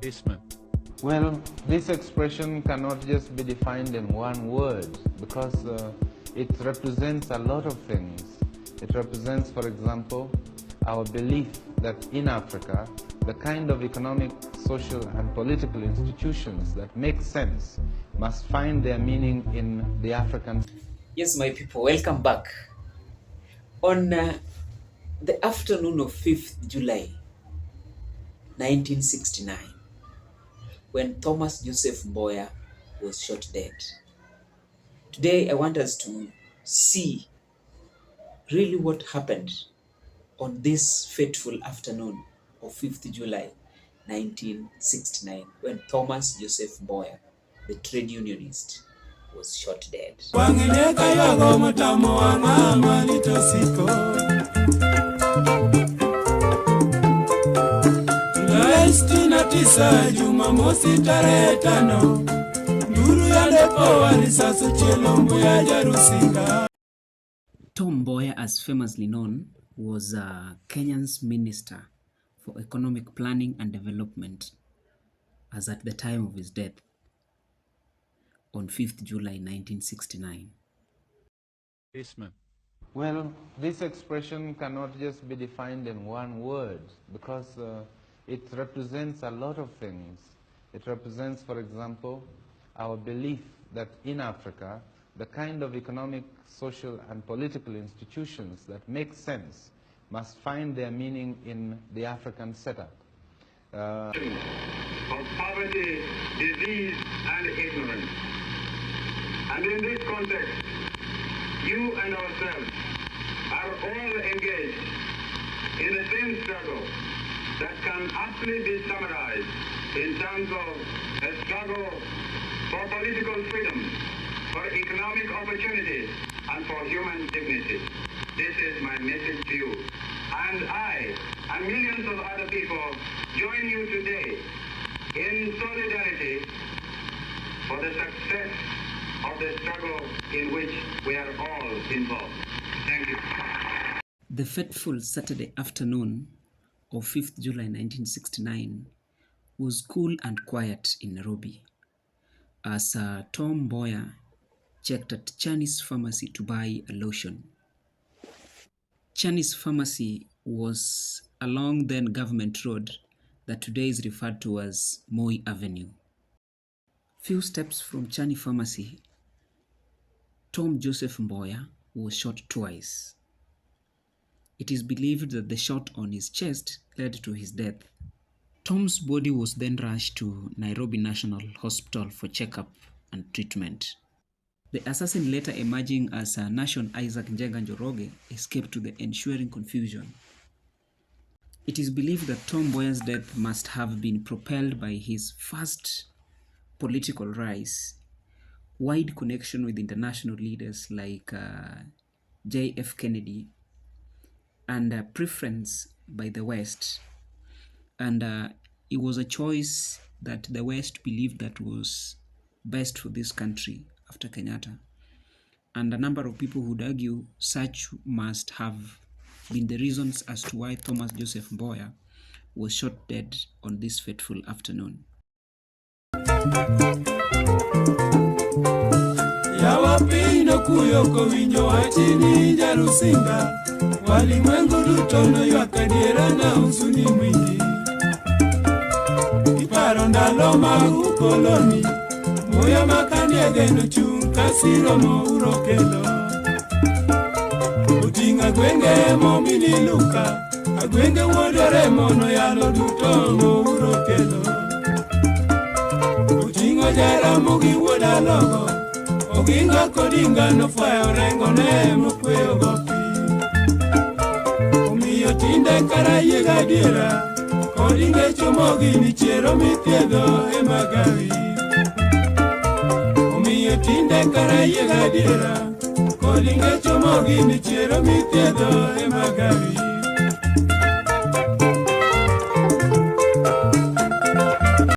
Basement. Well, this expression cannot just be defined in one word because it represents a lot of things. It represents, for example, our belief that in Africa, the kind of economic, social, and political institutions that make sense must find their meaning in the African. Yes, my people, welcome back. On the afternoon of 5th July 1969, when Thomas Joseph MBOYA was shot dead. Today, I want us to see really what happened on this fateful afternoon of 5th July 1969, when Thomas Joseph MBOYA, the trade unionist, was shot dead. Jumamosi tarehe 5 nduru ya depo walisasu chelombo ya Jarusinga. Tom MBOYA, as famously known, was Kenya's Minister for Economic Planning and Development as at the time of his death on 5th July 1969. Basement. Well, this expression cannot just be defined in one word because it represents a lot of things. It represents, for example, our belief that in Africa, the kind of economic, social, and political institutions that make sense must find their meaning in the African setup. Of poverty, disease, and ignorance. And in this context, you and ourselves are all engaged in the same struggle that can aptly be summarized in terms of a struggle for political freedom, for economic opportunity, and for human dignity. This is my message to you. And I, and millions of other people, join you today in solidarity for the success of the struggle in which we are all involved. Thank you. The fateful Saturday afternoon of 5th July 1969 was cool and quiet in Nairobi as Tom MBOYA checked at Chinese Pharmacy to buy a lotion. Chinese Pharmacy was along then Government Road that today is referred to as Moi Avenue. Few steps from Chinese Pharmacy, Tom Joseph MBOYA was shot twice. It is believed that the shot on his chest led to his death. Tom's body was then rushed to Nairobi National Hospital for checkup and treatment. The assassin, later emerging as Nation Isaac Njenga Njoroge, escaped to the ensuing confusion. It is believed that Tom MBOYA's death must have been propelled by his first political rise, wide connection with international leaders like J.F. Kennedy, and preference by the West. And it was a choice that the West believed that was best for this country after Kenyatta. And a number of people would argue such must have been the reasons as to why Thomas Joseph MBOYA was shot dead on this fateful afternoon. Yawapino kuyoko winjo wachini Jarusinga, walimwengu duto noywakadiera na huzuni mwingi. Iparo ndalo mag ukoloni, MBOYA makanie geno chung' kasiro mouro kelo. Oting'a gwenge momini luka, agwenge wuodore mono yalo duto mouro kelo. Oting'o Jaramogi wuod Alogo, Oginga kodinga nofwayo rengo ne mokweyo gopi. Omiyo tinde karaye gadiera, kodinga chomogi ni chero mithiedho e magawi. Omiyo tinde karaye gadiera, kodinga chomogi ni chero mithiedho e magawi.